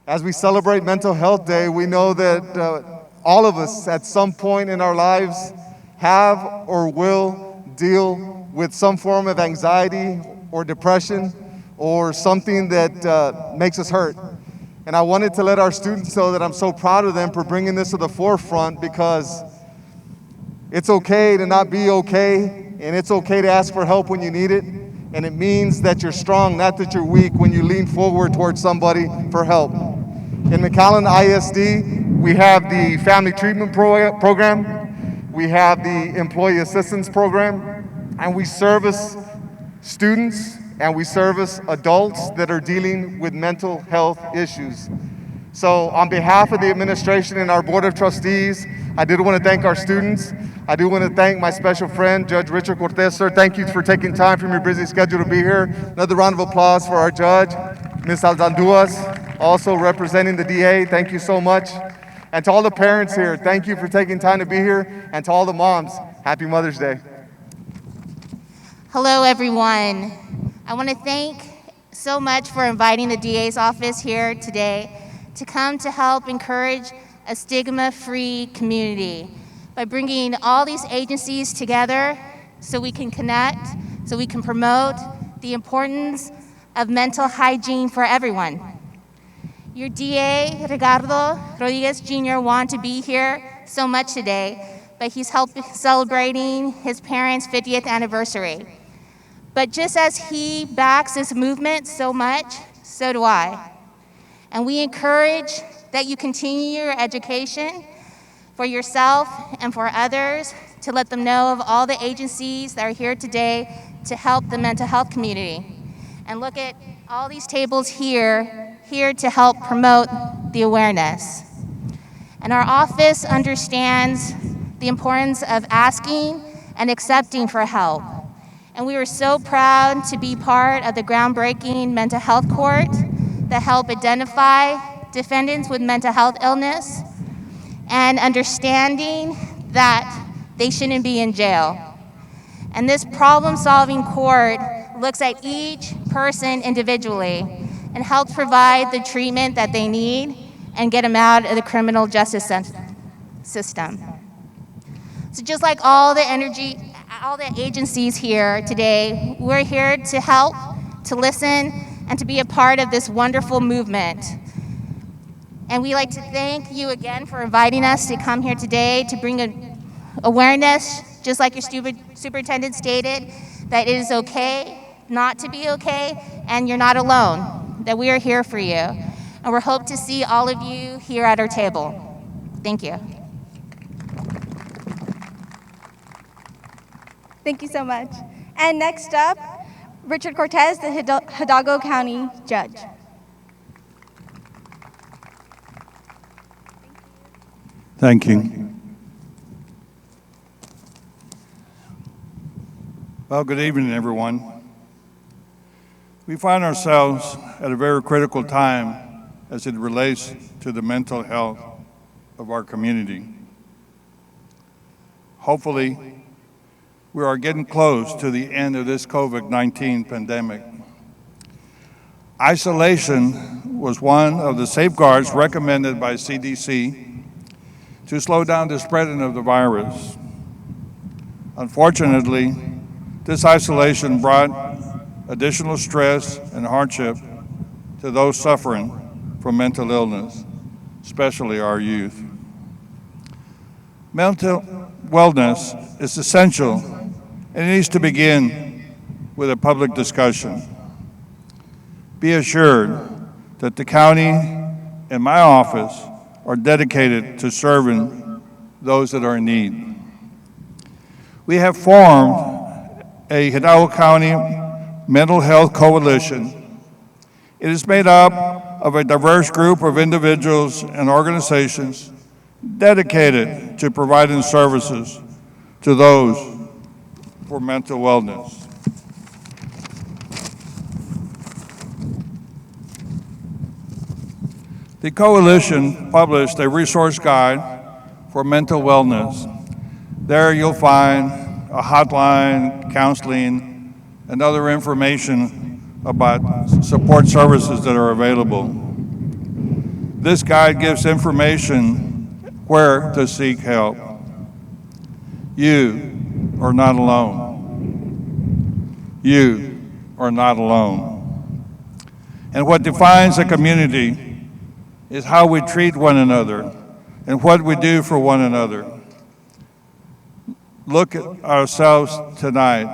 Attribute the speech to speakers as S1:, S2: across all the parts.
S1: As we celebrate Mental Health Day, we know that all of us at some point in our lives have or will deal with some form of anxiety or depression or something that makes us hurt. And I wanted to let our students know that I'm so proud of them for bringing this to the forefront, because it's okay to not be okay, and it's okay to ask for help when you need it. And it means that you're strong, not that you're weak, when you lean forward towards somebody for help. In McAllen ISD, we have the Family Treatment Program, we have the Employee Assistance Program, and we service students and we service adults that are dealing with mental health issues. So on behalf of the administration and our Board of Trustees, I did want to thank our students. I do want to thank my special friend, Judge Richard Cortez. Sir, thank you for taking time from your busy schedule to be here. Another round of applause for our judge, Ms. Aldanduas, also representing the DA. Thank you so much. And to all the parents here, thank you for taking time to be here. And to all the moms, happy Mother's Day.
S2: Hello, everyone. I want to thank so much for inviting the DA's office here today to come to help encourage a stigma-free community by bringing all these agencies together so we can connect, so we can promote the importance of mental hygiene for everyone. Your DA, Ricardo Rodriguez Jr., wanted to be here so much today, but he's celebrating his parents' 50th anniversary. But just as he backs this movement so much, so do I. And we encourage that you continue your education for yourself and for others, to let them know of all the agencies that are here today to help the mental health community. And look at all these tables here to help promote the awareness. And our office understands the importance of asking and accepting for help. And we were so proud to be part of the groundbreaking mental health court that helped identify defendants with mental health illness and understanding that they shouldn't be in jail. And this problem-solving court looks at each person individually and helps provide the treatment that they need and get them out of the criminal justice system. So just like all the agencies here today, we're here to help, to listen, and to be a part of this wonderful movement. And we'd like to thank you again for inviting us to come here today to bring awareness, just like your superintendent stated, that it is okay not to be okay, and you're not alone, that we are here for you. And we hope to see all of you here at our table. Thank you.
S3: Thank you so much. And next up, Richard Cortez, the Hidalgo County Judge.
S4: Thank you. Well, good evening, everyone. We find ourselves at a very critical time as it relates to the mental health of our community. Hopefully, we are getting close to the end of this COVID-19 pandemic. Isolation was one of the safeguards recommended by CDC to slow down the spreading of the virus. Unfortunately, this isolation brought additional stress and hardship to those suffering from mental illness, especially our youth. Mental wellness is essential, and it needs to begin with a public discussion. Be assured that the county and my office are dedicated to serving those that are in need. We have formed a Hidalgo County Mental Health Coalition. It is made up of a diverse group of individuals and organizations dedicated to providing services to those for mental wellness. The coalition published a resource guide for mental wellness. There you'll find a hotline, counseling, and other information about support services that are available. This guide gives information where to seek help. You are not alone. You are not alone. And what defines a community is how we treat one another and what we do for one another. Look at ourselves tonight.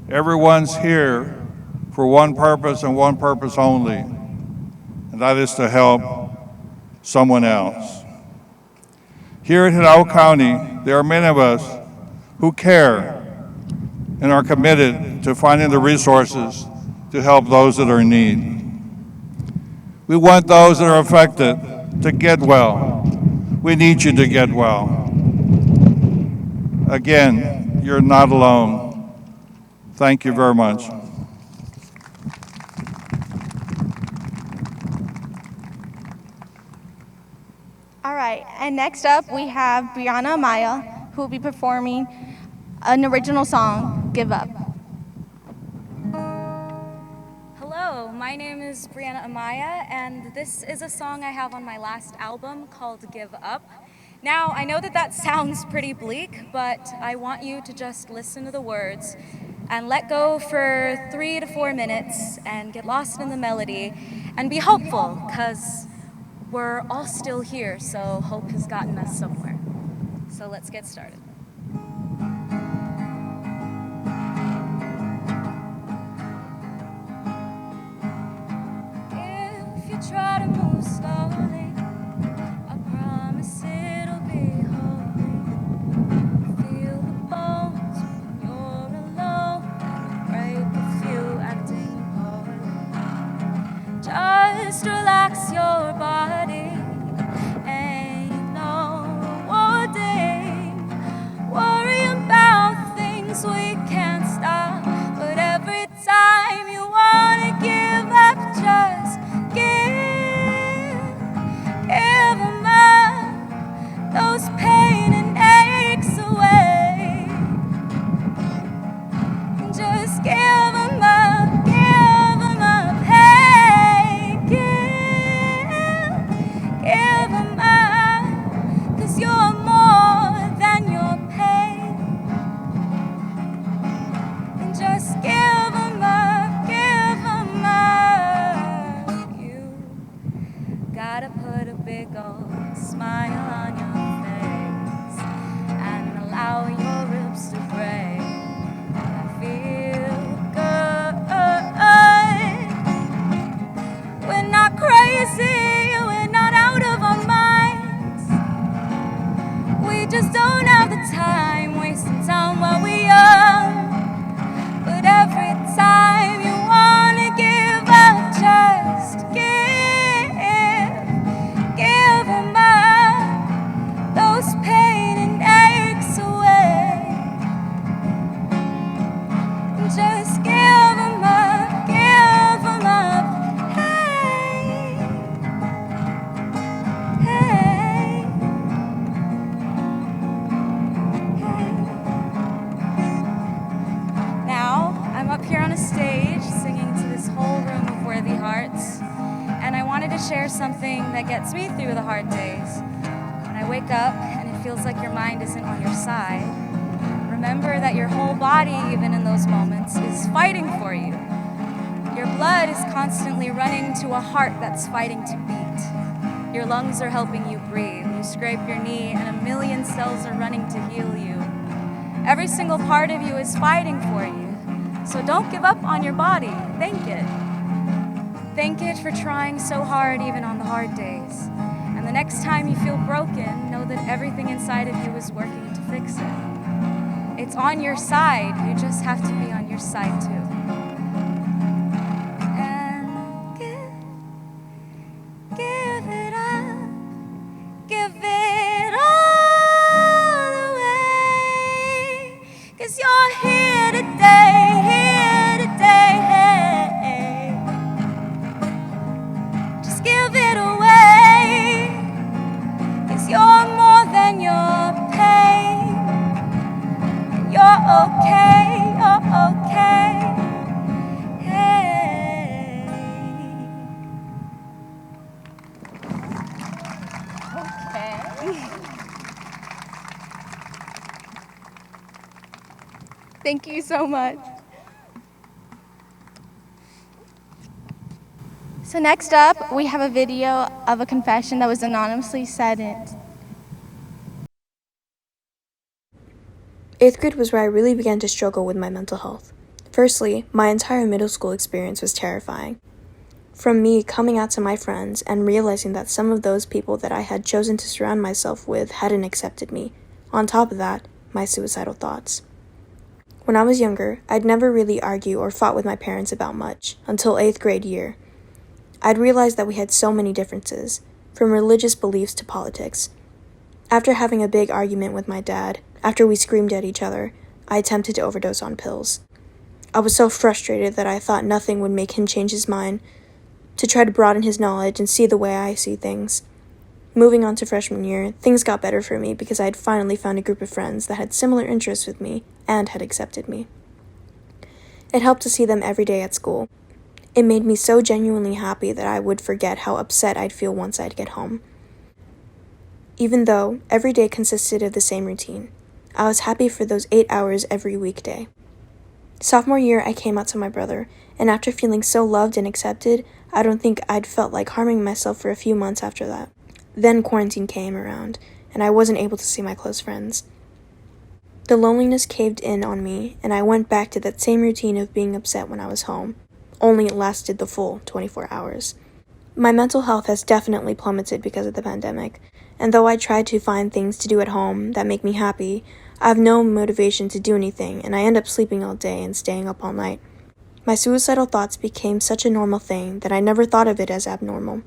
S4: Everyone's here for one purpose and one purpose only, and that is to help someone else. Here in Hidalgo County, there are many of us who care and are committed to finding the resources to help those that are in need. We want those that are affected to get well. We need you to get well. Again, you're not alone. Thank you very much.
S3: All right, and next up we have Brianna Amaya, who will be performing an original song, Give Up.
S5: Hello, my name is Brianna Amaya, and this is a song I have on my last album called Give Up. Now, I know that that sounds pretty bleak, but I want you to just listen to the words and let go for 3 to 4 minutes and get lost in the melody and be hopeful, because we're all still here, so hope has gotten us somewhere. So let's get started. If you try to move slowly, I promise it'll be holy. Feel the bones when you're alone, break with you acting poorly. Just relax your body, ain't no rewarding. Worry about things we can't stop, but every time you wanna give up, just give 'em up. Those pain and aches away. Just give 'em up, give 'em up. Hey, give 'em up, 'cause you're more than your pain. And just give 'em up, give 'em up. You gotta put a big old smile on your face and allow your ribs to break. I feel good. We're not crazy, we're not out of our minds. We just don't have the time, wasting time while we're young. But every time you wanna give up, just give 'em up. Those pain and aches away. Just give 'em up, give 'em up. Hey, hey, hey. Now, I'm up here on a stage singing to this whole room of worthy hearts, and I wanted to share something that gets me through the hard days. When I wake up and it feels like your mind isn't on your side, remember that your whole body, even in those moments, is fighting for you. Your blood is constantly running to a heart that's fighting to beat. Your lungs are helping you breathe. You scrape your knee and a million cells are running to heal you. Every single part of you is fighting for you. So don't give up on your body. Thank it. Thank it for trying so hard even on the hard days. And the next time you feel broken, know that everything inside of you is working to fix it. It's on your side. You just have to be on your side too. And give it up. Give it all away. 'Cause you're here today, here today. Just give it away. 'Cause you're more than your pain. You're okay, you're okay.
S3: Thank you so much. So next up, we have a video of a confession that was anonymously said in.
S6: 8th grade was where I really began to struggle with my mental health. Firstly, my entire middle school experience was terrifying. From me coming out to my friends and realizing that some of those people that I had chosen to surround myself with hadn't accepted me. On top of that, my suicidal thoughts. When I was younger, I'd never really argue or fought with my parents about much, until 8th grade year. I'd realized that we had so many differences, from religious beliefs to politics. After having a big argument with my dad, after we screamed at each other, I attempted to overdose on pills. I was so frustrated that I thought nothing would make him change his mind, to try to broaden his knowledge and see the way I see things. Moving on to freshman year, things got better for me because I had finally found a group of friends that had similar interests with me and had accepted me. It helped to see them every day at school. It made me so genuinely happy that I would forget how upset I'd feel once I'd get home. Even though every day consisted of the same routine, I was happy for those 8 hours every weekday. Sophomore year, I came out to my brother, and after feeling so loved and accepted, I don't think I'd felt like harming myself for a few months after that. Then quarantine came around, and I wasn't able to see my close friends. The loneliness caved in on me, and I went back to that same routine of being upset when I was home, only it lasted the full 24 hours. My mental health has definitely plummeted because of the pandemic, and though I tried to find things to do at home that make me happy, I have no motivation to do anything, and I end up sleeping all day and staying up all night. My suicidal thoughts became such a normal thing that I never thought of it as abnormal.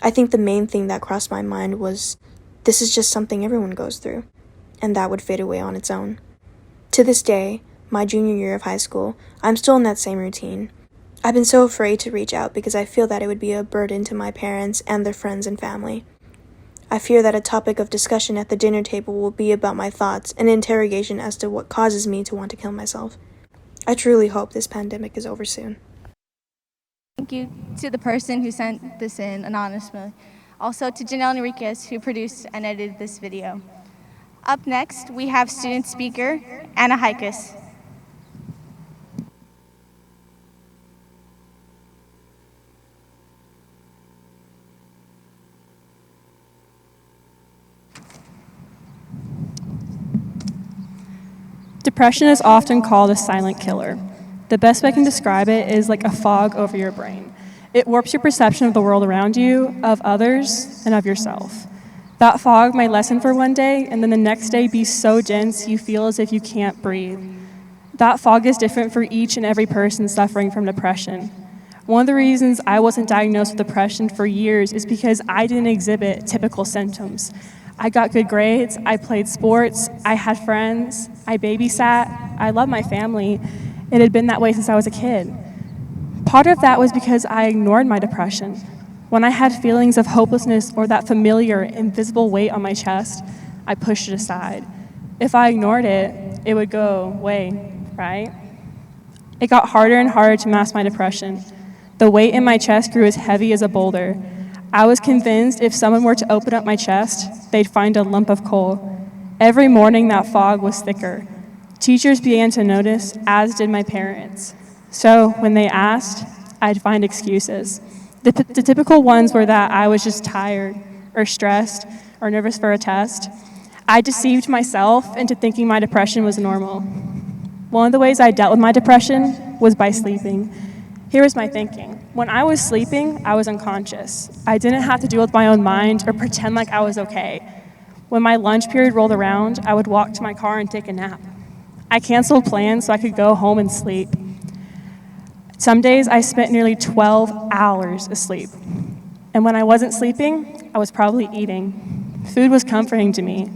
S6: I think the main thing that crossed my mind was, this is just something everyone goes through, and that would fade away on its own. To this day, my junior year of high school, I'm still in that same routine. I've been so afraid to reach out because I feel that it would be a burden to my parents and their friends and family. I fear that a topic of discussion at the dinner table will be about my thoughts, an interrogation as to what causes me to want to kill myself. I truly hope this pandemic is over soon.
S3: Thank you to the person who sent this in anonymously. Also to Janelle Enriquez, who produced and edited this video. Up next, we have student speaker, Anna Hikus.
S7: Depression is often called a silent killer. The best way I can describe it is like a fog over your brain. It warps your perception of the world around you, of others, and of yourself. That fog might lessen for one day, and then the next day be so dense you feel as if you can't breathe. That fog is different for each and every person suffering from depression. One of the reasons I wasn't diagnosed with depression for years is because I didn't exhibit typical symptoms. I got good grades, I played sports, I had friends, I babysat, I loved my family. It had been that way since I was a kid. Part of that was because I ignored my depression. When I had feelings of hopelessness or that familiar, invisible weight on my chest, I pushed it aside. If I ignored it, it would go away, right? It got harder and harder to mask my depression. The weight in my chest grew as heavy as a boulder. I was convinced if someone were to open up my chest, they'd find a lump of coal. Every morning, that fog was thicker. Teachers began to notice, as did my parents. So when they asked, I'd find excuses. The typical ones were that I was just tired, or stressed, or nervous for a test. I deceived myself into thinking my depression was normal. One of the ways I dealt with my depression was by sleeping. Here was my thinking. When I was sleeping, I was unconscious. I didn't have to deal with my own mind or pretend like I was okay. When my lunch period rolled around, I would walk to my car and take a nap. I canceled plans so I could go home and sleep. Some days I spent nearly 12 hours asleep. And when I wasn't sleeping, I was probably eating. Food was comforting to me.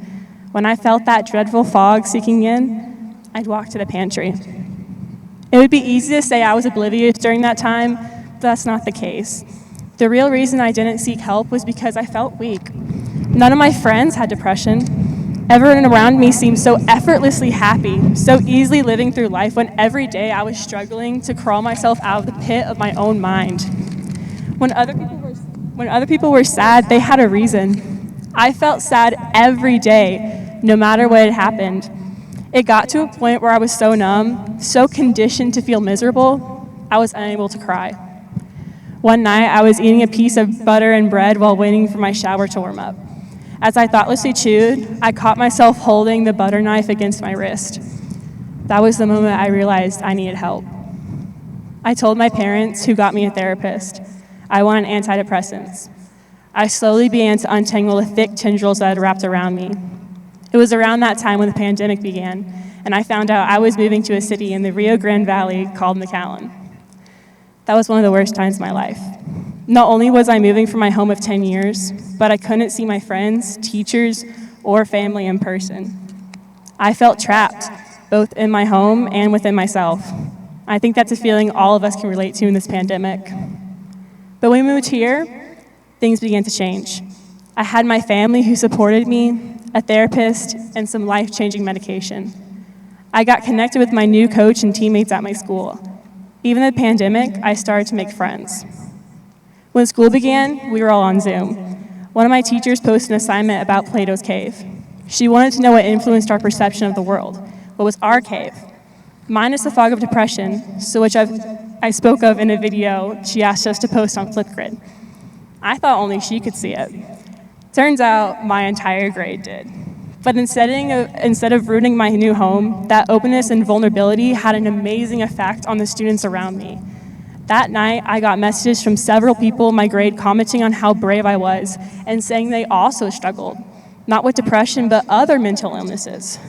S7: When I felt that dreadful fog seeking in, I'd walk to the pantry. It would be easy to say I was oblivious during that time, but that's not the case. The real reason I didn't seek help was because I felt weak. None of my friends had depression. Everyone around me seemed so effortlessly happy, so easily living through life when every day I was struggling to crawl myself out of the pit of my own mind. When other people were sad, they had a reason. I felt sad every day, no matter what had happened. It got to a point where I was so numb, so conditioned to feel miserable, I was unable to cry. One night, I was eating a piece of butter and bread while waiting for my shower to warm up. As I thoughtlessly chewed, I caught myself holding the butter knife against my wrist. That was the moment I realized I needed help. I told my parents, who got me a therapist, I wanted antidepressants. I slowly began to untangle the thick tendrils that had wrapped around me. It was around that time when the pandemic began, and I found out I was moving to a city in the Rio Grande Valley called McAllen. That was one of the worst times of my life. Not only was I moving from my home of 10 years, but I couldn't see my friends, teachers, or family in person. I felt trapped, both in my home and within myself. I think that's a feeling all of us can relate to in this pandemic. But when we moved here, things began to change. I had my family who supported me, a therapist, and some life-changing medication. I got connected with my new coach and teammates at my school. Even in the pandemic, I started to make friends. When school began, we were all on Zoom. One of my teachers posted an assignment about Plato's cave. She wanted to know what influenced our perception of the world. What was our cave? Mine is the fog of depression, which I spoke of in a video she asked us to post on Flipgrid. I thought only she could see it. Turns out my entire grade did. But instead of ruining my new home, that openness and vulnerability had an amazing effect on the students around me. That night, I got messages from several people in my grade commenting on how brave I was and saying they also struggled, not with depression, but other mental illnesses.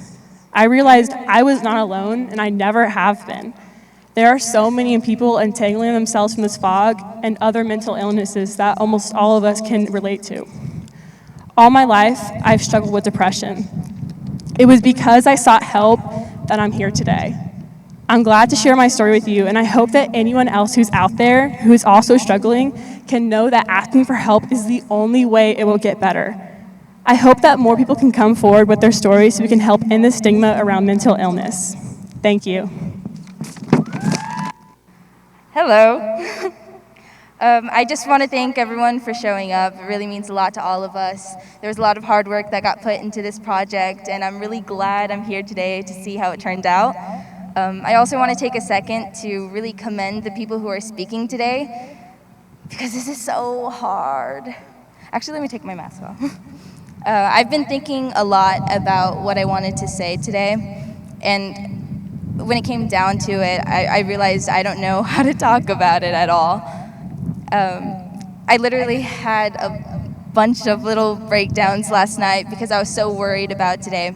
S7: I realized I was not alone, and I never have been. There are so many people entangling themselves from this fog and other mental illnesses that almost all of us can relate to. All my life, I've struggled with depression. It was because I sought help that I'm here today. I'm glad to share my story with you, and I hope that anyone else who's out there who's also struggling can know that asking for help is the only way it will get better. I hope that more people can come forward with their stories so we can help end the stigma around mental illness. Thank you.
S8: Hello. I just want to thank everyone for showing up. It really means a lot to all of us. There was a lot of hard work that got put into this project, and I'm really glad I'm here today to see how it turned out. I also want to take a second to really commend the people who are speaking today, because this is so hard. Actually, let me take my mask off. I've been thinking a lot about what I wanted to say today, and when it came down to it, I realized I don't know how to talk about it at all. I literally had a bunch of little breakdowns last night because I was so worried about today.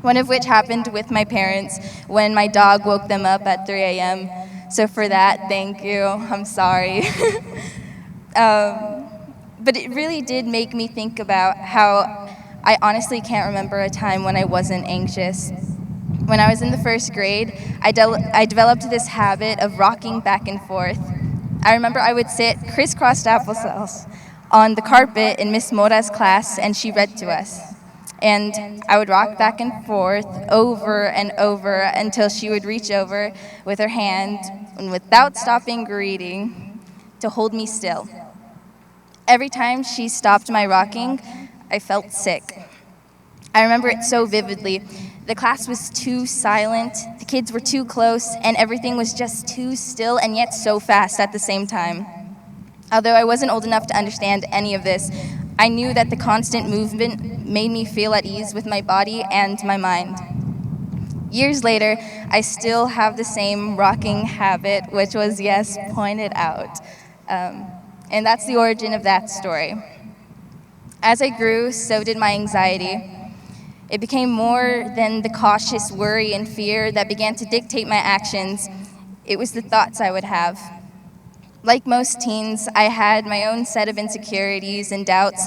S8: One of which happened with my parents when my dog woke them up at 3 a.m. So for that, thank you. I'm sorry. But it really did make me think about how I honestly can't remember a time when I wasn't anxious. When I was in the first grade, I developed this habit of rocking back and forth. I remember I would sit crisscrossed applesauce on the carpet in Miss Mora's class, and she read to us. And I would rock back and forth over and over until she would reach over with her hand, and without stopping reading, to hold me still. Every time she stopped my rocking, I felt sick. I remember it so vividly. The class was too silent, the kids were too close, and everything was just too still and yet so fast at the same time. Although I wasn't old enough to understand any of this, I knew that the constant movement made me feel at ease with my body and my mind. Years later, I still have the same rocking habit, which was, yes, pointed out. And that's the origin of that story. As I grew, so did my anxiety. It became more than the cautious worry and fear that began to dictate my actions. It was the thoughts I would have. Like most teens, I had my own set of insecurities and doubts.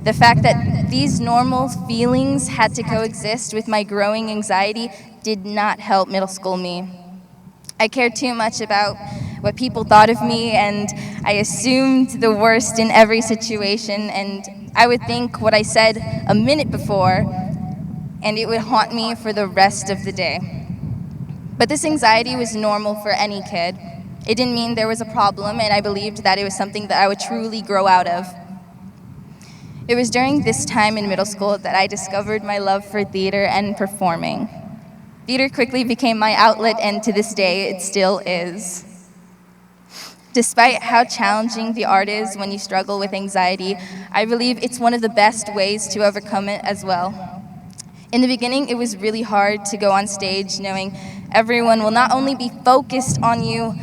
S8: The fact that these normal feelings had to coexist with my growing anxiety did not help middle school me. I cared too much about what people thought of me, and I assumed the worst in every situation, and I would think what I said a minute before, and it would haunt me for the rest of the day. But this anxiety was normal for any kid. It didn't mean there was a problem, and I believed that it was something that I would truly grow out of. It was during this time in middle school that I discovered my love for theater and performing. Theater quickly became my outlet, and to this day, it still is. Despite how challenging the art is when you struggle with anxiety, I believe it's one of the best ways to overcome it as well. In the beginning, it was really hard to go on stage knowing everyone will not only be focused on you,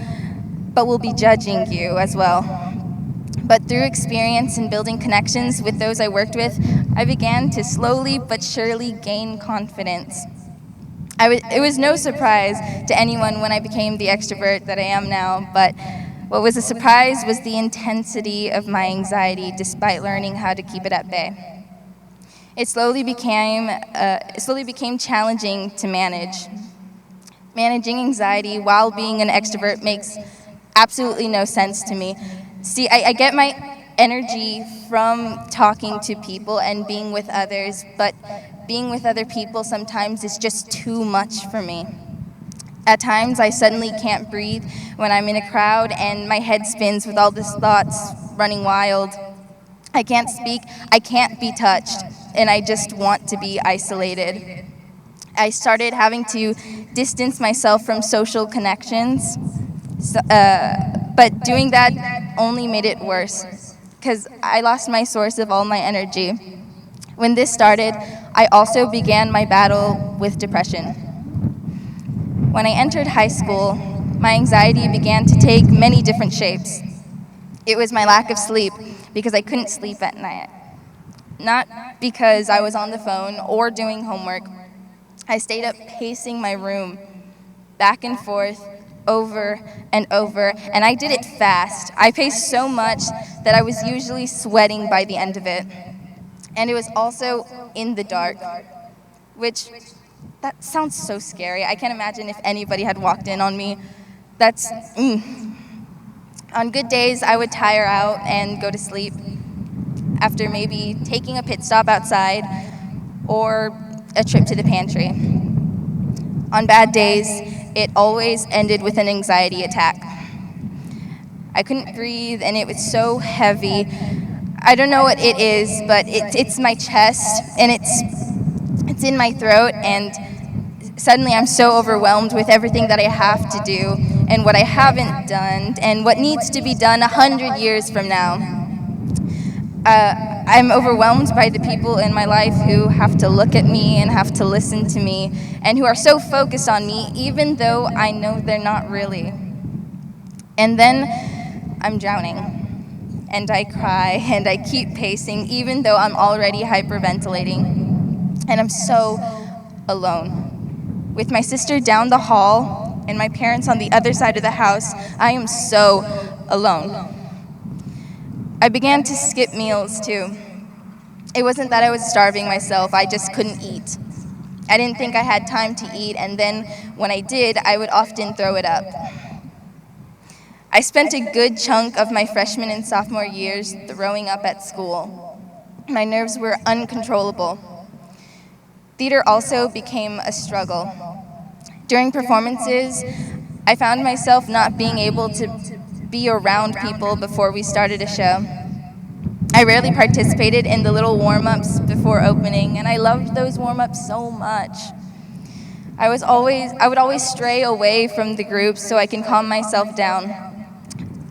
S8: but will be judging you as well. But through experience and building connections with those I worked with, I began to slowly but surely gain confidence. It was no surprise to anyone when I became the extrovert that I am now, but what was a surprise was the intensity of my anxiety despite learning how to keep it at bay. It slowly became challenging to manage. Managing anxiety while being an extrovert makes absolutely no sense to me. See, I get my energy from talking to people and being with others, but being with other people sometimes is just too much for me. At times, I suddenly can't breathe when I'm in a crowd and my head spins with all these thoughts running wild. I can't speak, I can't be touched, and I just want to be isolated. I started having to distance myself from social connections, but doing that only made it worse because I lost my source of all my energy. When this started, I also began my battle with depression. When I entered high school, my anxiety began to take many different shapes. It was my lack of sleep because I couldn't sleep at night. Not because I was on the phone or doing homework. I stayed up pacing my room back and forth, over and over, and I did it fast. I paced so much that I was usually sweating by the end of it. And it was also in the dark, which, that sounds so scary. I can't imagine if anybody had walked in on me. On good days, I would tire out and go to sleep after maybe taking a pit stop outside or a trip to the pantry. On bad days, it always ended with an anxiety attack. I couldn't breathe, and it was so heavy. I don't know what it is, but it's my chest, and it's in my throat, and suddenly I'm so overwhelmed with everything that I have to do, and what I haven't done, and what needs to be done 100 years from now. I'm overwhelmed by the people in my life who have to look at me and have to listen to me, and who are so focused on me, even though I know they're not really. And then I'm drowning, and I cry, and I keep pacing, even though I'm already hyperventilating. And I'm so alone. With my sister down the hall, and my parents on the other side of the house, I am so alone. I began to skip meals, too. It wasn't that I was starving myself, I just couldn't eat. I didn't think I had time to eat, and then when I did, I would often throw it up. I spent a good chunk of my freshman and sophomore years throwing up at school. My nerves were uncontrollable. Theater also became a struggle. During performances, I found myself not being able to be around people before we started a show. I rarely participated in the little warm-ups before opening, and I loved those warm-ups so much. I would always stray away from the group so I can calm myself down.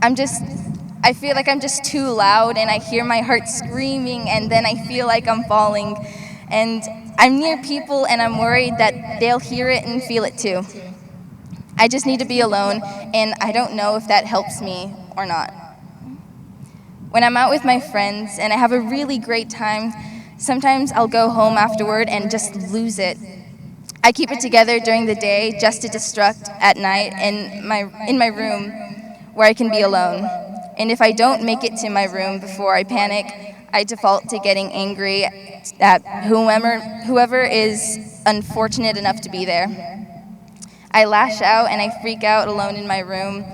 S8: I feel like I'm just too loud, and I hear my heart screaming, and then I feel like I'm falling. And I'm near people, and I'm worried that they'll hear it and feel it too. I just need to be alone, and I don't know if that helps me or not. When I'm out with my friends and I have a really great time, sometimes I'll go home afterward and just lose it. I keep it together during the day just to distract at night in my room where I can be alone. And if I don't make it to my room before I panic, I default to getting angry at whoever is unfortunate enough to be there. I lash out and I freak out alone in my room.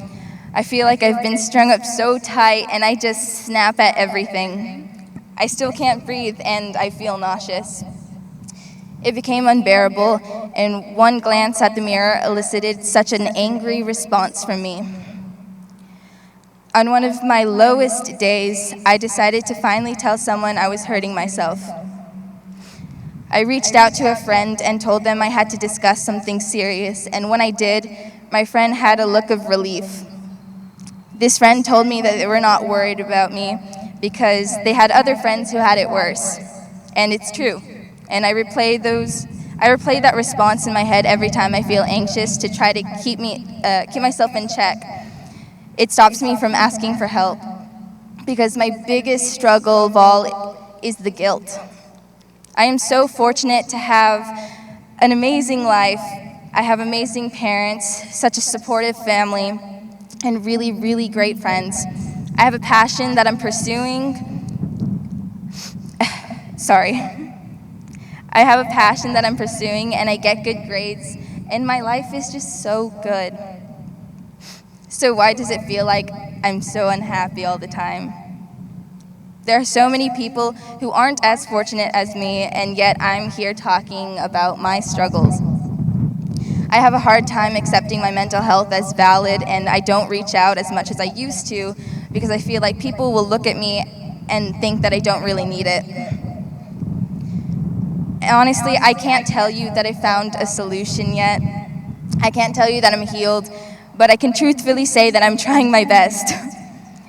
S8: I feel like I've been strung up so tight and I just snap at everything. I still can't breathe and I feel nauseous. It became unbearable, and one glance at the mirror elicited such an angry response from me. On one of my lowest days, I decided to finally tell someone I was hurting myself. I reached out to a friend and told them I had to discuss something serious, and when I did, my friend had a look of relief. This friend told me that they were not worried about me because they had other friends who had it worse. And it's true. And I replay that response in my head every time I feel anxious to try to keep myself in check. It stops me from asking for help because my biggest struggle of all is the guilt. I am so fortunate to have an amazing life. I have amazing parents, such a supportive family, and really, really great friends. I have a passion that I'm pursuing. I have a passion that I'm pursuing, and I get good grades, and my life is just so good. So why does it feel like I'm so unhappy all the time? There are so many people who aren't as fortunate as me, and yet I'm here talking about my struggles. I have a hard time accepting my mental health as valid, and I don't reach out as much as I used to because I feel like people will look at me and think that I don't really need it. Honestly, I can't tell you that I found a solution yet. I can't tell you that I'm healed, but I can truthfully say that I'm trying my best.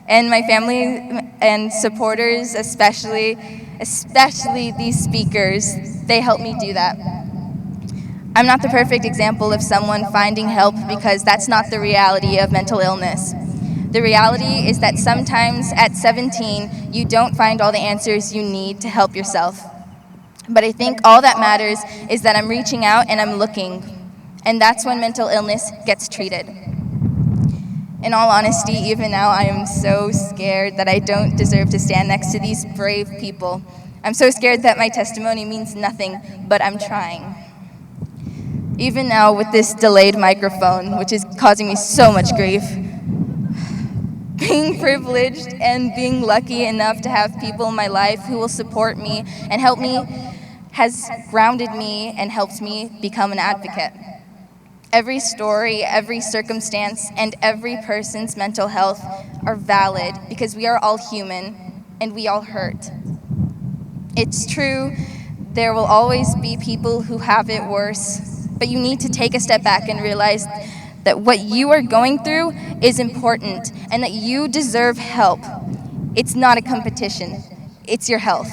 S8: And my family and supporters, especially these speakers, they help me do that. I'm not the perfect example of someone finding help because that's not the reality of mental illness. The reality is that sometimes at 17, you don't find all the answers you need to help yourself. But I think all that matters is that I'm reaching out and I'm looking. And that's when mental illness gets treated. In all honesty, even now I am so scared that I don't deserve to stand next to these brave people. I'm so scared that my testimony means nothing, but I'm trying. Even now with this delayed microphone, which is causing me so much grief, being privileged and being lucky enough to have people in my life who will support me and help me has grounded me and helped me become an advocate. Every story, every circumstance, and every person's mental health are valid because we are all human and we all hurt. It's true, there will always be people who have it worse, but you need to take a step back and realize that what you are going through is important and that you deserve help. It's not a competition, it's your health.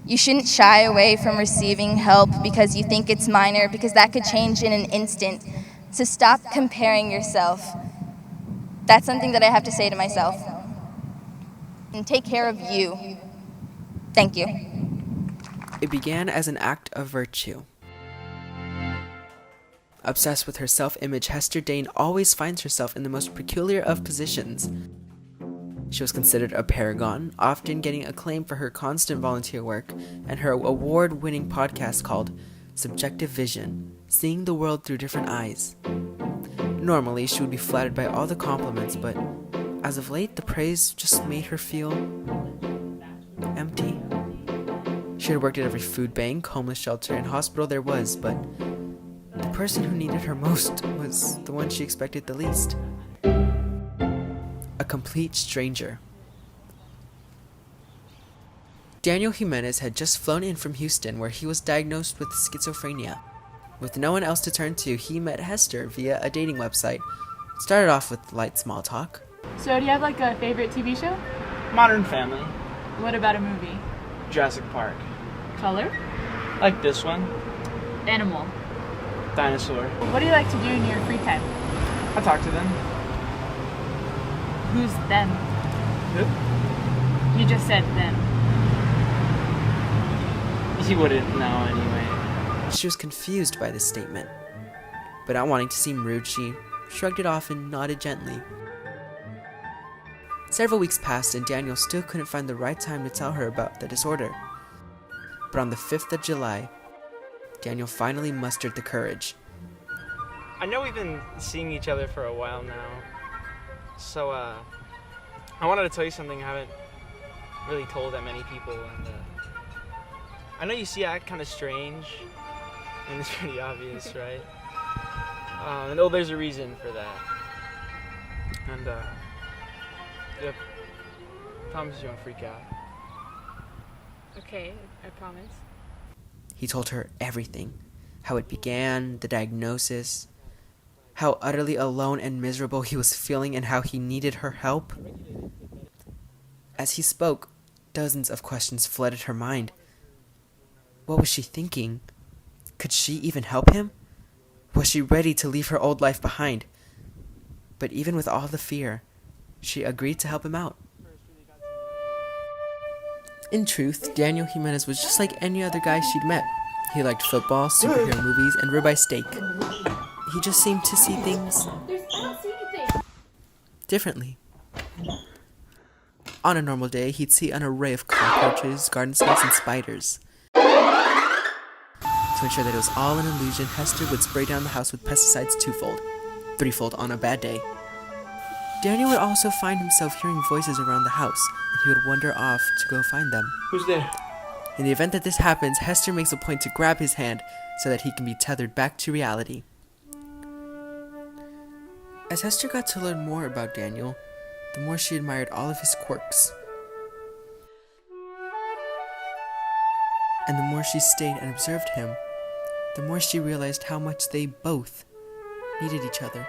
S8: You shouldn't shy away from receiving help because you think it's minor, because that could change in an instant. So stop comparing yourself. That's something that I have to say to myself. And take care of you. Thank you.
S9: It began as an act of virtue. Obsessed with her self-image, Hester Dane always finds herself in the most peculiar of positions. She was considered a paragon, often getting acclaim for her constant volunteer work and her award-winning podcast called Subjective Vision, Seeing the World Through Different Eyes. Normally, she would be flattered by all the compliments, but as of late, the praise just made her feel empty. She had worked at every food bank, homeless shelter, and hospital there was, but the person who needed her most was the one she expected the least. A complete stranger. Daniel Jimenez had just flown in from Houston where he was diagnosed with schizophrenia. With no one else to turn to, he met Hester via a dating website. It started off with light small talk.
S10: So do you have like a favorite TV show?
S11: Modern Family.
S10: What about a movie?
S11: Jurassic Park.
S10: Color?
S11: Like this one.
S10: Animal?
S11: Dinosaur.
S10: What do you like to do in your free time?
S11: I talk to them.
S10: Who's them?
S11: Who?
S10: You just said them.
S11: He wouldn't know anyway.
S9: She was confused by this statement, but not wanting to seem rude, she shrugged it off and nodded gently. Several weeks passed and Daniel still couldn't find the right time to tell her about the disorder. But on the 5th of July, Daniel finally mustered the courage.
S11: I know we've been seeing each other for a while now, so I wanted to tell you something I haven't really told that many people, and I know you see I act kind of strange, and it's pretty obvious, right? And there's a reason for that, and yep, promise you won't freak out.
S10: Okay, I promise.
S9: He told her everything, how it began, the diagnosis, how utterly alone and miserable he was feeling, and how he needed her help. As he spoke, dozens of questions flooded her mind. What was she thinking? Could she even help him? Was she ready to leave her old life behind? But even with all the fear, she agreed to help him out. In truth, Daniel Jimenez was just like any other guy she'd met. He liked football, superhero movies, and ribeye steak. He just seemed to see things differently. On a normal day, he'd see an array of cockroaches, garden snakes, and spiders. To ensure that it was all an illusion, Hester would spray down the house with pesticides twofold, threefold on a bad day. Daniel would also find himself hearing voices around the house, and he would wander off to go find them.
S11: Who's there?
S9: In the event that this happens, Hester makes a point to grab his hand so that he can be tethered back to reality. As Hester got to learn more about Daniel, the more she admired all of his quirks. And the more she stayed and observed him, the more she realized how much they both needed each other.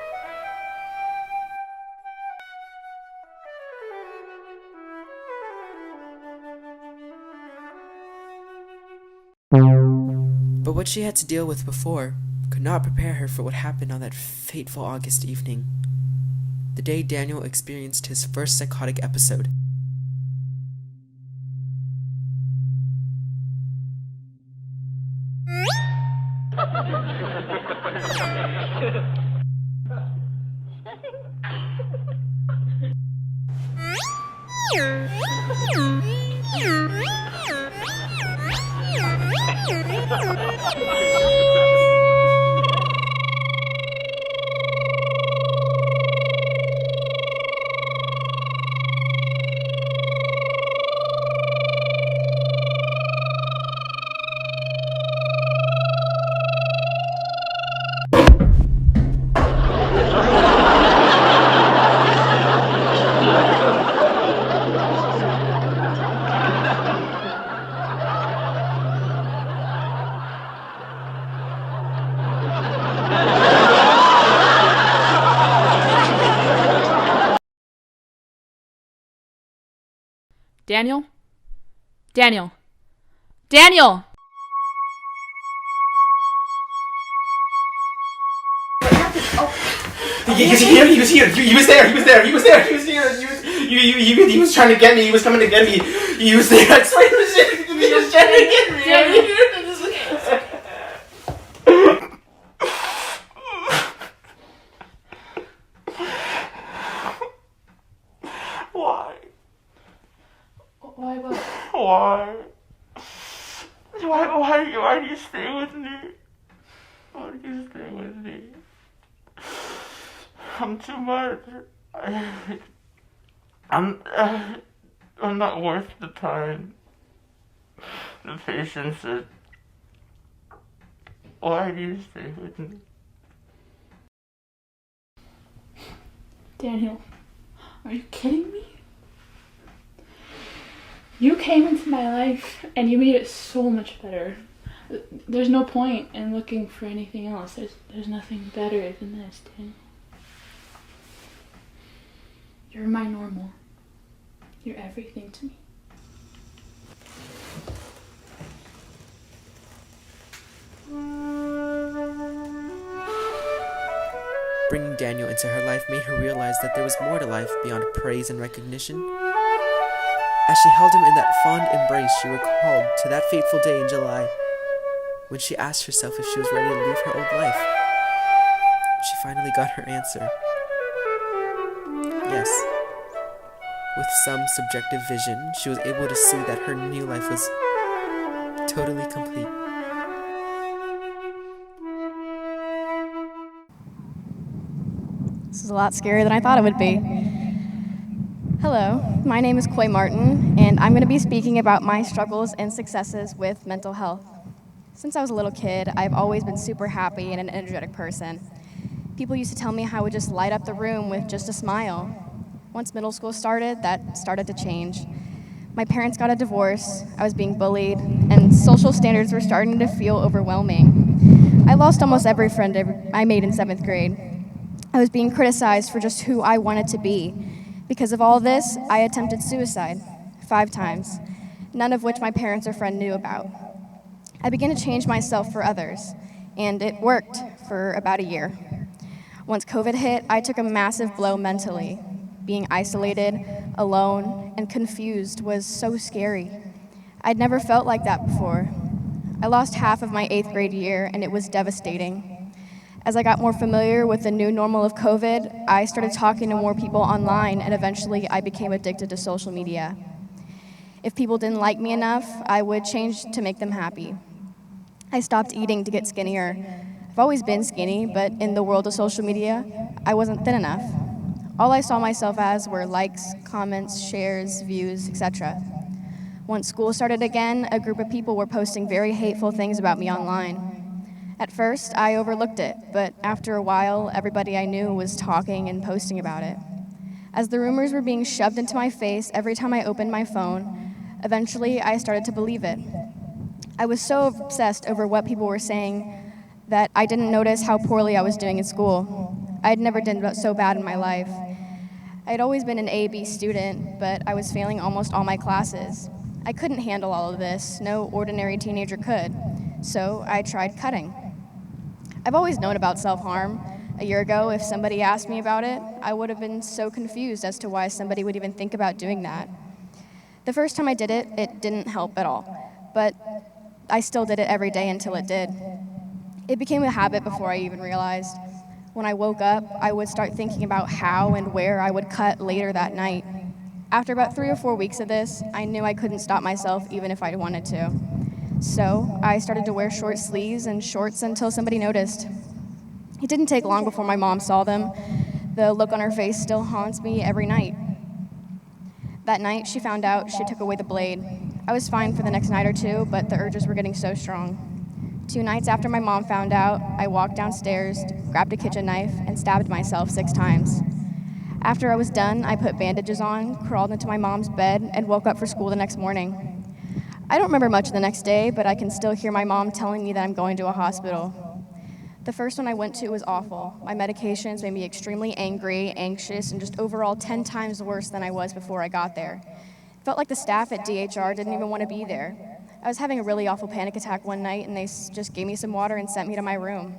S9: But what she had to deal with before could not prepare her for what happened on that fateful August evening, the day Daniel experienced his first psychotic episode.
S10: Daniel? Daniel? Daniel!
S11: He was here. He was here. He was there. He was there. He was there. He was here. He was trying to get me. He was coming to get me. He was there. I swear he was there. He was trying to get me. Why?
S10: Why what?
S11: Why? Why do you stay with me? Why do you stay with me? I'm too much. I'm not worth the time, the patience. Why do you stay with me?
S10: Daniel, are you kidding me? You came into my life and you made it so much better. There's no point in looking for anything else. There's nothing better than this, Daniel. You're my normal. You're everything to me.
S9: Bringing Daniel into her life made her realize that there was more to life beyond praise and recognition. As she held him in that fond embrace, she recalled to that fateful day in July, when she asked herself if she was ready to leave her old life. She finally got her answer. Yes. With some subjective vision, she was able to see that her new life was totally complete.
S3: This is a lot scarier than I thought it would be. Hello, my name is Coy Martin, and I'm going to be speaking about my struggles and successes with mental health. Since I was a little kid, I've always been super happy and an energetic person. People used to tell me how I would just light up the room with just a smile. Once middle school started, that started to change. My parents got a divorce, I was being bullied, and social standards were starting to feel overwhelming. I lost almost every friend I made in 7th grade. I was being criticized for just who I wanted to be. Because of all this, I attempted suicide 5 times, none of which my parents or friend knew about. I began to change myself for others, and it worked for about a year. Once COVID hit, I took a massive blow mentally. Being isolated, alone, and confused was so scary. I'd never felt like that before. I lost half of my 8th grade year, and it was devastating. As I got more familiar with the new normal of COVID, I started talking to more people online, and eventually I became addicted to social media. If people didn't like me enough, I would change to make them happy. I stopped eating to get skinnier. I've always been skinny, but in the world of social media, I wasn't thin enough. All I saw myself as were likes, comments, shares, views, etc. Once school started again, a group of people were posting very hateful things about me online. At first, I overlooked it, but after a while, everybody I knew was talking and posting about it. As the rumors were being shoved into my face every time I opened my phone, eventually I started to believe it. I was so obsessed over what people were saying that I didn't notice how poorly I was doing in school. I had never done so bad in my life. I had always been an A/B student, but I was failing almost all my classes. I couldn't handle all of this, no ordinary teenager could, so I tried cutting. I've always known about self-harm. A year ago, if somebody asked me about it, I would have been so confused as to why somebody would even think about doing that. The first time I did it, it didn't help at all, but I still did it every day until it did. It became a habit before I even realized. When I woke up, I would start thinking about how and where I would cut later that night. After about 3 or 4 weeks of this, I knew I couldn't stop myself even if I wanted to. So I started to wear short sleeves and shorts until somebody noticed. It didn't take long before my mom saw them. The look on her face still haunts me every night. That night, she found out. She took away the blade. I was fine for the next night or 2, but the urges were getting so strong. 2 nights after my mom found out, I walked downstairs, grabbed a kitchen knife, and stabbed myself 6 times. After I was done, I put bandages on, crawled into my mom's bed, and woke up for school the next morning. I don't remember much of the next day, but I can still hear my mom telling me that I'm going to a hospital. The first one I went to was awful. My medications made me extremely angry, anxious, and just overall 10 times worse than I was before I got there. It felt like the staff at DHR didn't even want to be there. I was having a really awful panic attack one night, and they just gave me some water and sent me to my room.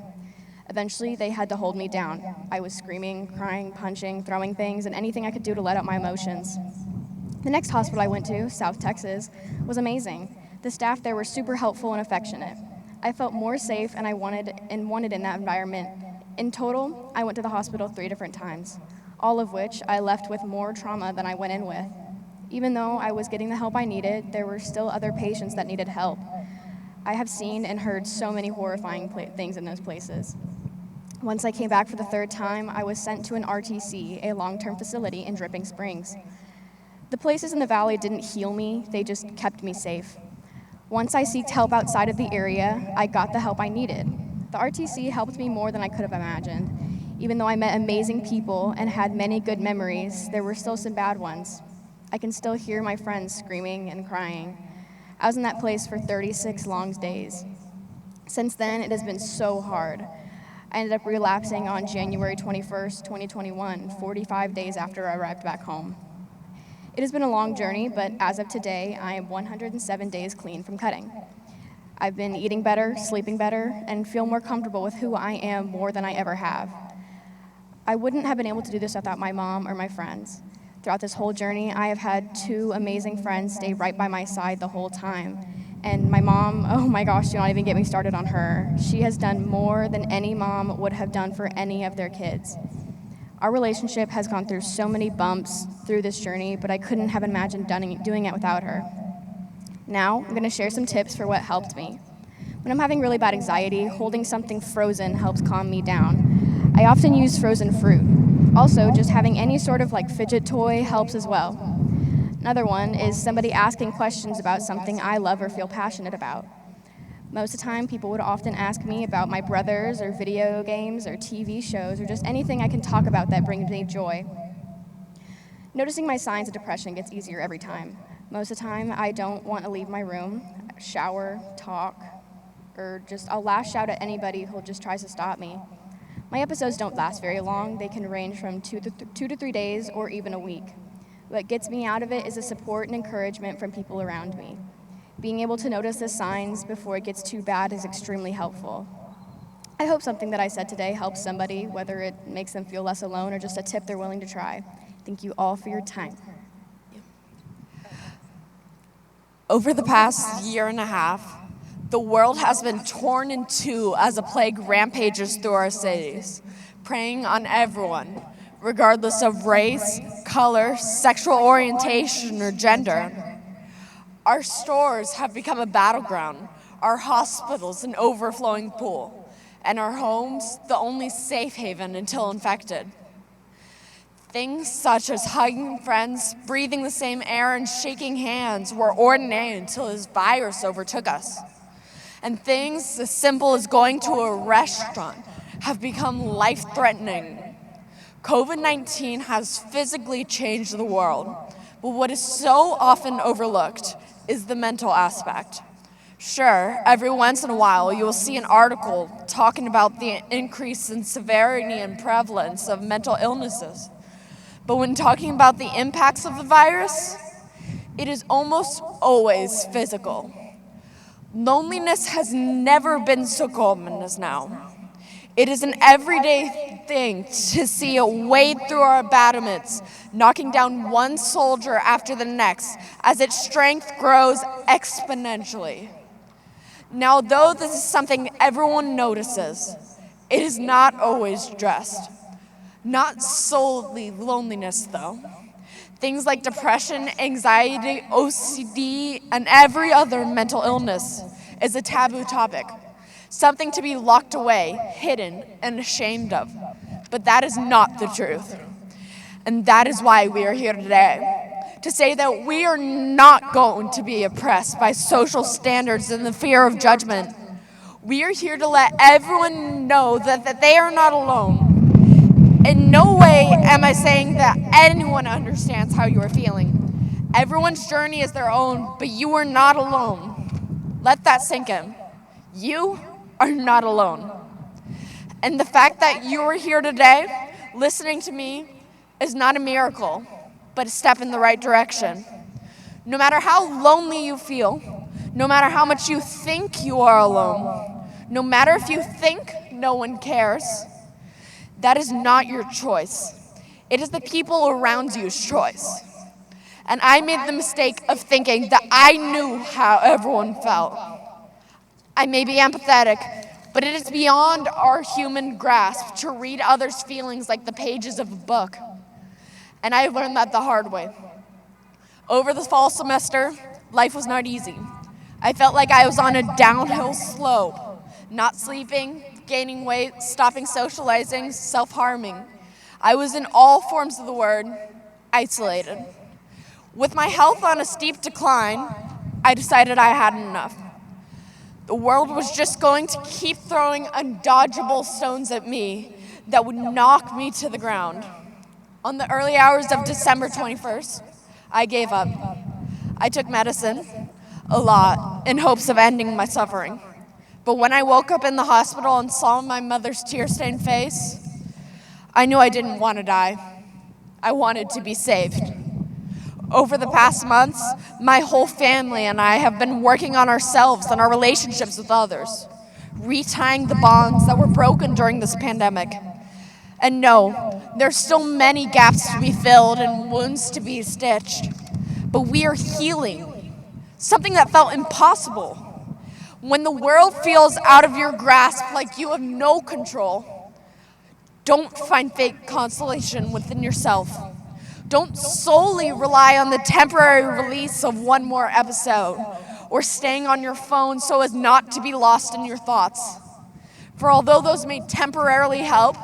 S3: Eventually, they had to hold me down. I was screaming, crying, punching, throwing things, and anything I could do to let out my emotions. The next hospital I went to, South Texas, was amazing. The staff there were super helpful and affectionate. I felt more safe and I wanted in that environment. In total, I went to the hospital 3 different times, all of which I left with more trauma than I went in with. Even though I was getting the help I needed, there were still other patients that needed help. I have seen and heard so many horrifying things in those places. Once I came back for the 3rd time, I was sent to an RTC, a long-term facility in Dripping Springs. The places in the valley didn't heal me, they just kept me safe. Once I sought help outside of the area, I got the help I needed. The RTC helped me more than I could have imagined. Even though I met amazing people and had many good memories, there were still some bad ones. I can still hear my friends screaming and crying. I was in that place for 36 long days. Since then, it has been so hard. I ended up relapsing on January 21st, 2021, 45 days after I arrived back home. It has been a long journey, but as of today, I am 107 days clean from cutting. I've been eating better, sleeping better, and feel more comfortable with who I am more than I ever have. I wouldn't have been able to do this without my mom or my friends. Throughout this whole journey, I have had 2 amazing friends stay right by my side the whole time. And my mom, oh my gosh, do not even get me started on her. She has done more than any mom would have done for any of their kids. Our relationship has gone through so many bumps through this journey, but I couldn't have imagined doing it without her. Now, I'm going to share some tips for what helped me. When I'm having really bad anxiety, holding something frozen helps calm me down. I often use frozen fruit. Also, just having any sort of fidget toy helps as well. Another one is somebody asking questions about something I love or feel passionate about. Most of the time, people would often ask me about my brothers or video games or TV shows or just anything I can talk about that brings me joy. Noticing my signs of depression gets easier every time.
S12: Most of the time, I don't want to leave my room, shower, talk, or I'll lash out at anybody who just tries to stop me. My episodes don't last very long. They can range from 2 to 3 days or even a week. What gets me out of it is the support and encouragement from people around me. Being able to notice the signs before it gets too bad is extremely helpful. I hope something that I said today helps somebody, whether it makes them feel less alone or just a tip they're willing to try. Thank you all for your time.
S13: Over the past year and a half, the world has been torn in two as a plague rampages through our cities, preying on everyone, regardless of race, color, sexual orientation, or gender. Our stores have become a battleground, our hospitals an overflowing pool, and our homes the only safe haven until infected. Things such as hugging friends, breathing the same air, and shaking hands were ordinary until this virus overtook us. And things as simple as going to a restaurant have become life-threatening. COVID-19 has physically changed the world, but what is so often overlooked is the mental aspect. Sure, every once in a while you will see an article talking about the increase in severity and prevalence of mental illnesses. But when talking about the impacts of the virus, it is almost always physical. Loneliness has never been so common as now. It is an everyday thing to see it wade through our battlements, knocking down one soldier after the next as its strength grows exponentially. Now, though this is something everyone notices, it is not always dressed. Not solely loneliness, though. Things like depression, anxiety, OCD, and every other mental illness is a taboo topic, something to be locked away, hidden, and ashamed of. But that is not the truth. And that is why we are here today, to say that we are not going to be oppressed by social standards and the fear of judgment. We are here to let everyone know that they are not alone. In no way am I saying that anyone understands how you are feeling. Everyone's journey is their own, but you are not alone. Let that sink in. You are not alone. And the fact that you are here today, listening to me, is not a miracle, but a step in the right direction. No matter how lonely you feel, no matter how much you think you are alone, no matter if you think no one cares, that is not your choice. It is the people around you's choice. And I made the mistake of thinking that I knew how everyone felt. I may be empathetic, but it is beyond our human grasp to read others' feelings like the pages of a book. And I learned that the hard way. Over the fall semester, life was not easy. I felt like I was on a downhill slope, not sleeping, gaining weight, stopping socializing, self-harming. I was in all forms of the word, isolated. With my health on a steep decline, I decided I had enough. The world was just going to keep throwing undodgeable stones at me that would knock me to the ground. On the early hours of December 21st, I gave up. I took medicine, a lot, in hopes of ending my suffering. But when I woke up in the hospital and saw my mother's tear-stained face, I knew I didn't want to die. I wanted to be saved. Over the past months, my whole family and I have been working on ourselves and our relationships with others, retying the bonds that were broken during this pandemic. And no, there's still many gaps to be filled and wounds to be stitched, but we are healing, something that felt impossible. When the world feels out of your grasp, like you have no control, don't find fake consolation within yourself. Don't solely rely on the temporary release of one more episode or staying on your phone so as not to be lost in your thoughts. For although those may temporarily help,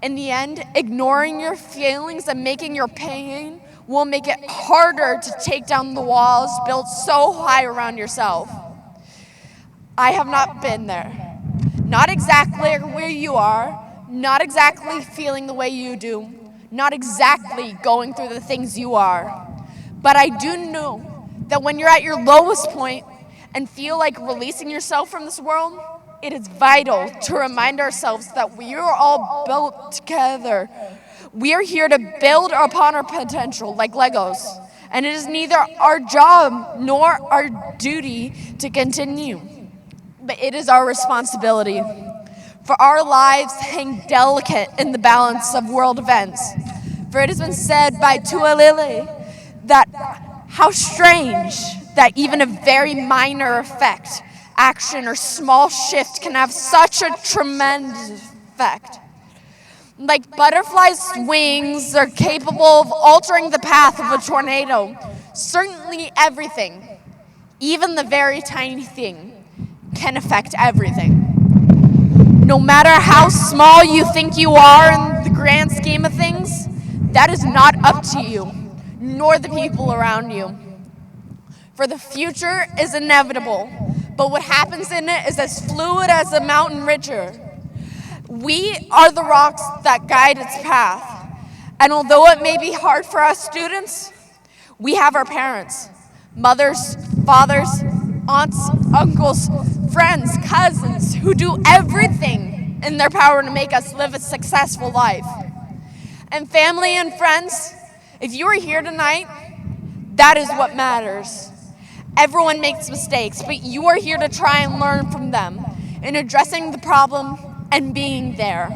S13: in the end, ignoring your feelings and making your pain will make it harder to take down the walls built so high around yourself. I have not been there. Not exactly where you are, not exactly feeling the way you do, not exactly going through the things you are. But I do know that when you're at your lowest point and feel like releasing yourself from this world, it is vital to remind ourselves that we are all built together. We are here to build upon our potential like Legos, and it is neither our job nor our duty to continue, but it is our responsibility. For our lives hang delicate in the balance of world events. For it has been said by Tualili that how strange that even a very minor effect, action, or small shift can have such a tremendous effect. Like butterflies' wings are capable of altering the path of a tornado. Certainly everything, even the very tiny thing, can affect everything. No matter how small you think you are in the grand scheme of things, that is not up to you, nor the people around you. For the future is inevitable, but what happens in it is as fluid as a mountain ridge. We are the rocks that guide its path. And although it may be hard for us students, we have our parents, mothers, fathers, aunts, uncles, friends, cousins, who do everything in their power to make us live a successful life. And family and friends, if you are here tonight, that is what matters. Everyone makes mistakes, but you are here to try and learn from them in addressing the problem and being there.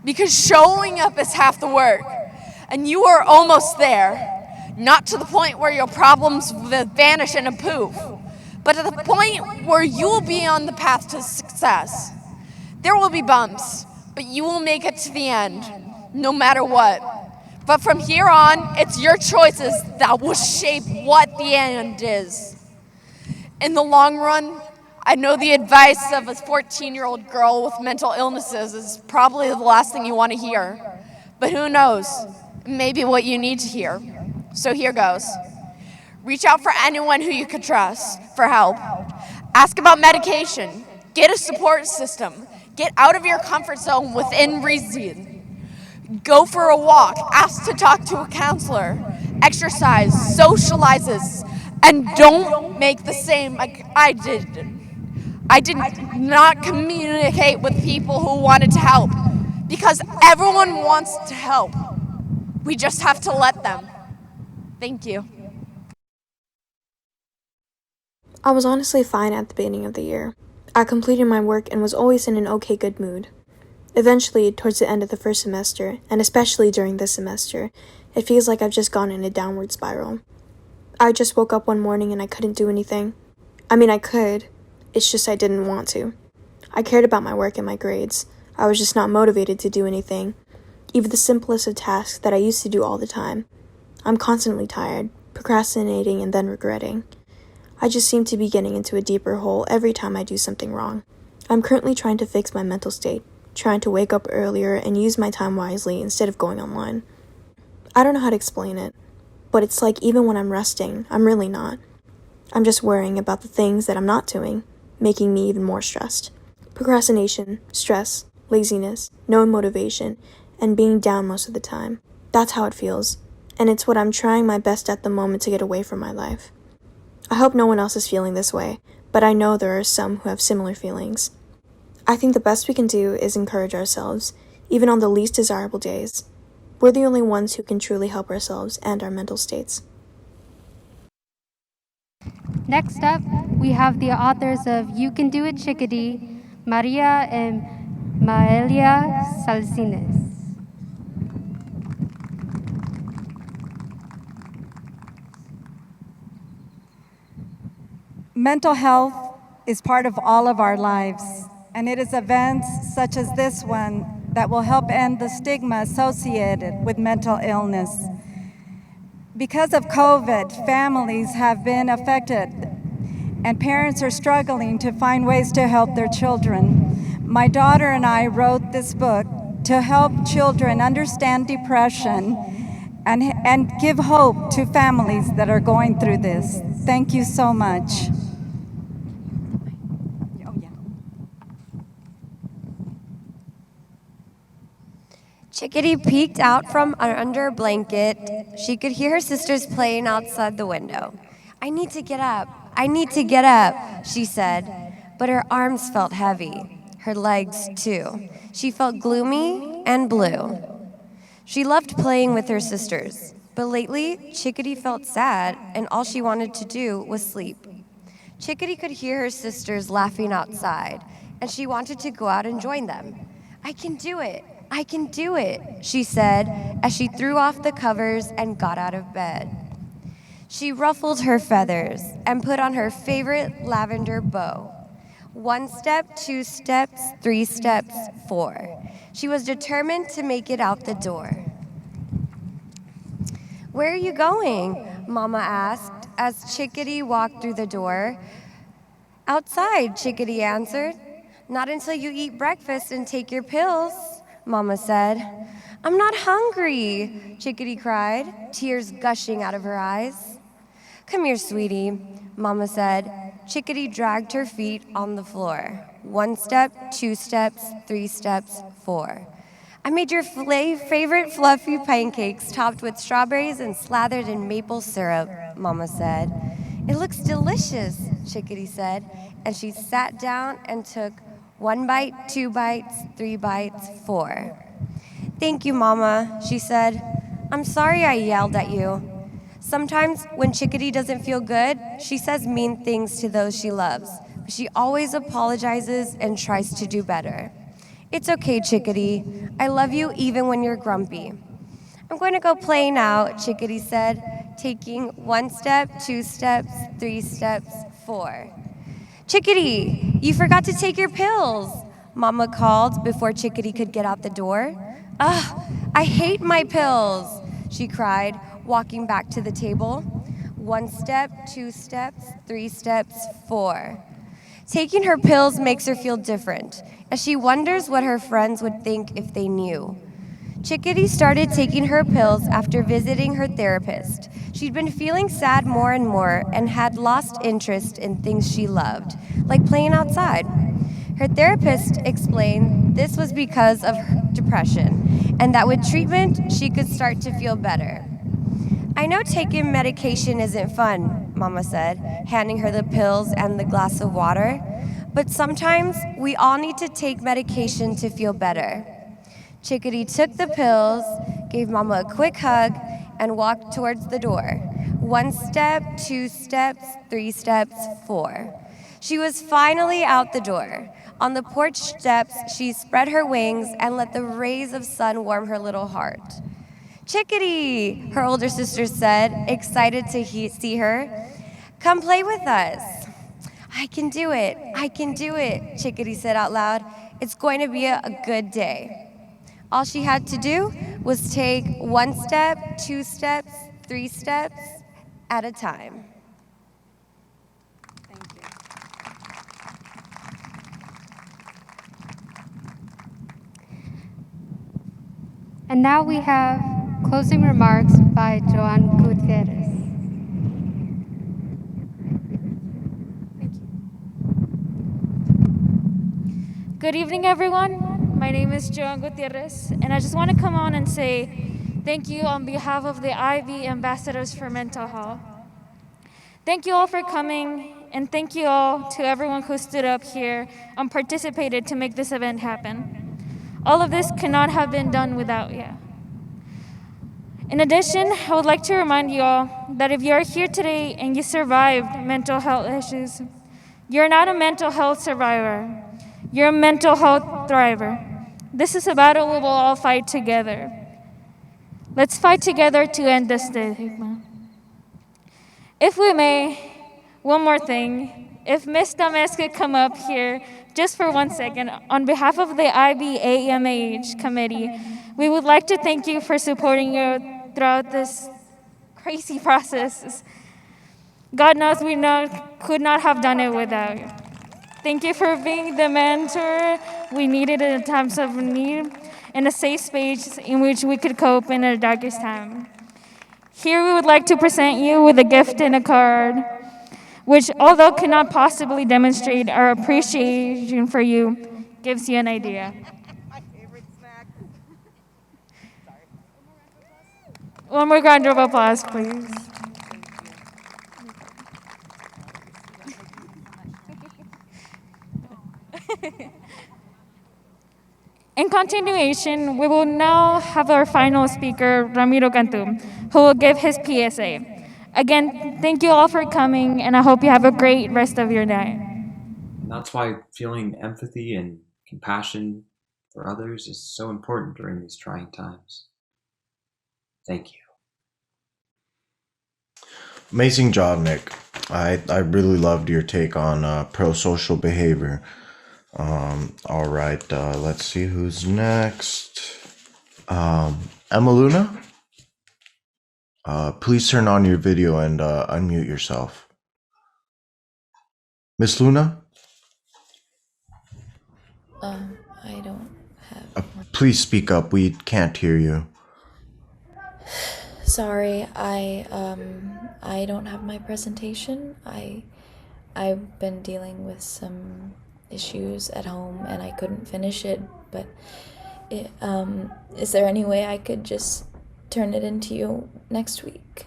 S13: Because showing up is half the work, and you are almost there. Not to the point where your problems will vanish in a poof, but at the point where you will be on the path to success. There will be bumps, but you will make it to the end, no matter what. But from here on, it's your choices that will shape what the end is. In the long run, I know the advice of a 14-year-old girl with mental illnesses is probably the last thing you want to hear. But who knows? Maybe what you need to hear. So here goes. Reach out for anyone who you could trust for help. Ask about medication. Get a support system. Get out of your comfort zone within reason. Go for a walk. Ask to talk to a counselor. Exercise. Socializes. And don't make the same like I did. I did not communicate with people who wanted to help because everyone wants to help. We just have to let them. Thank you.
S6: I was honestly fine at the beginning of the year. I completed my work and was always in an okay good mood. Eventually, towards the end of the first semester, and especially during this semester, it feels like I've just gone in a downward spiral. I just woke up one morning and I couldn't do anything. I mean, I could. It's just I didn't want to. I cared about my work and my grades. I was just not motivated to do anything, even the simplest of tasks that I used to do all the time. I'm constantly tired, procrastinating, and then regretting. I just seem to be getting into a deeper hole every time I do something wrong. I'm currently trying to fix my mental state, trying to wake up earlier and use my time wisely instead of going online. I don't know how to explain it, but it's like even when I'm resting, I'm really not. I'm just worrying about the things that I'm not doing, making me even more stressed. Procrastination, stress, laziness, no motivation, and being down most of the time. That's how it feels, and it's what I'm trying my best at the moment to get away from my life. I hope no one else is feeling this way, but I know there are some who have similar feelings. I think the best we can do is encourage ourselves, even on the least desirable days. We're the only ones who can truly help ourselves and our mental states.
S14: Next up, we have the authors of You Can Do It, Chickadee, Maria and Maelia Salcines.
S15: Mental health is part of all of our lives, and it is events such as this one that will help end the stigma associated with mental illness. Because of COVID, families have been affected, and parents are struggling to find ways to help their children. My daughter and I wrote this book to help children understand depression and give hope to families that are going through this. Thank you so much.
S16: Chickadee peeked out from under a blanket. She could hear her sisters playing outside the window. I need to get up. I need to get up, she said, but her arms felt heavy, her legs too. She felt gloomy and blue. She loved playing with her sisters, but lately, Chickadee felt sad, and all she wanted to do was sleep. Chickadee could hear her sisters laughing outside, and she wanted to go out and join them. I can do it. I can do it, she said as she threw off the covers and got out of bed. She ruffled her feathers and put on her favorite lavender bow. 1 step, 2 steps, 3 steps, 4. She was determined to make it out the door. Where are you going? Mama asked as Chickadee walked through the door. Outside, Chickadee answered. Not until you eat breakfast and take your pills, Mama said. I'm not hungry, Chickadee cried, tears gushing out of her eyes. Come here, sweetie, Mama said. Chickadee dragged her feet on the floor. 1 step, 2 steps, 3 steps, 4. I made your favorite fluffy pancakes topped with strawberries and slathered in maple syrup, Mama said. It looks delicious, Chickadee said, and she sat down and took 1 bite, 2 bites, 3 bites, 4. Thank you, Mama, she said. I'm sorry I yelled at you. Sometimes when Chickadee doesn't feel good, she says mean things to those she loves, but she always apologizes and tries to do better. It's okay, Chickadee. I love you even when you're grumpy. I'm going to go play now, Chickadee said, taking 1 step, 2 steps, 3 steps, 4. Chickadee, you forgot to take your pills, Mama called before Chickadee could get out the door. Ugh, I hate my pills, she cried, walking back to the table. 1 step, 2 steps, 3 steps, 4. Taking her pills makes her feel different, as she wonders what her friends would think if they knew. Chickadee started taking her pills after visiting her therapist. She'd been feeling sad more and more and had lost interest in things she loved, like playing outside. Her therapist explained this was because of her depression, and that with treatment, she could start to feel better. I know taking medication isn't fun, Mama said, handing her the pills and the glass of water, but sometimes we all need to take medication to feel better. Chickadee took the pills, gave Mama a quick hug, and walked towards the door. 1 step, 2 steps, 3 steps, 4. She was finally out the door. On the porch steps, she spread her wings and let the rays of sun warm her little heart. Chickadee, her older sister said, excited to see her. Come play with us. I can do it. I can do it, Chickadee said out loud. It's going to be a good day. All she had to do was take 1 step, 2 steps, 3 steps at a time. Thank you.
S14: And now we have closing remarks by Joanne Gutierrez.
S17: Good evening, everyone. My name is Joanne Gutierrez, and I just want to come on and say thank you on behalf of the IB Ambassadors for Mental Health. Thank you all for coming, and thank you all to everyone who stood up here and participated to make this event happen. All of this could not have been done without you. In addition, I would like to remind you all that if you are here today and you survived mental health issues, you're not a mental health survivor. You're a mental health thriver. This is a battle we will all fight together. Let's fight together to end this stigma. If we may, one more thing. If Ms. Dames could come up here just for 1 second, on behalf of the IBAMH committee, we would like to thank you for supporting you throughout this crazy process. God knows we could not have done it without you. Thank you for being the mentor we needed in times of need and a safe space in which we could cope in our darkest time. Here we would like to present you with a gift and a card, which, although cannot possibly demonstrate our appreciation for you, gives you an idea. One more round of applause, please. continuation, we will now have our final speaker, Ramiro Gantum, who will give his PSA. Again, thank you all for coming, and I hope you have a great rest of your night.
S18: And that's why feeling empathy and compassion for others is so important during these trying times. Thank you.
S19: Amazing job, Nick. I really loved your take on pro-social behavior. All right, let's see who's next. Emma Luna, please turn on your video and unmute yourself. Miss Luna?
S20: I don't have.
S19: Please speak up. We can't hear you.
S20: Sorry, I don't have my presentation. I've been dealing with some issues at home and I couldn't finish it, but is there any way I could just turn it into you next week?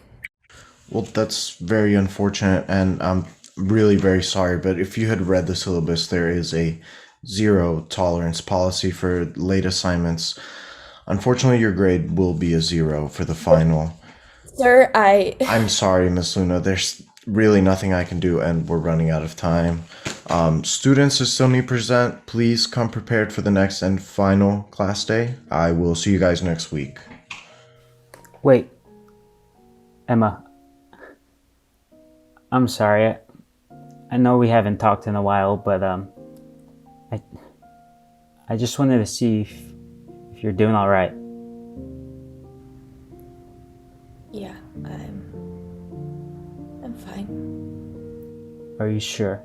S19: Well, that's very unfortunate, and I'm really very sorry, but if you had read the syllabus, there is a zero tolerance policy for late assignments. Unfortunately, your grade will be a 0 for the final.
S20: Sir,
S19: I'm sorry, Miss Luna. There's really nothing I can do, and we're running out of time. Students who still need to present, please come prepared for the next and final class day. I will see you guys next week.
S21: Wait, Emma. I'm sorry. I know we haven't talked in a while, but I just wanted to see if you're doing all right.
S20: Yeah, I'm fine.
S21: Are you sure?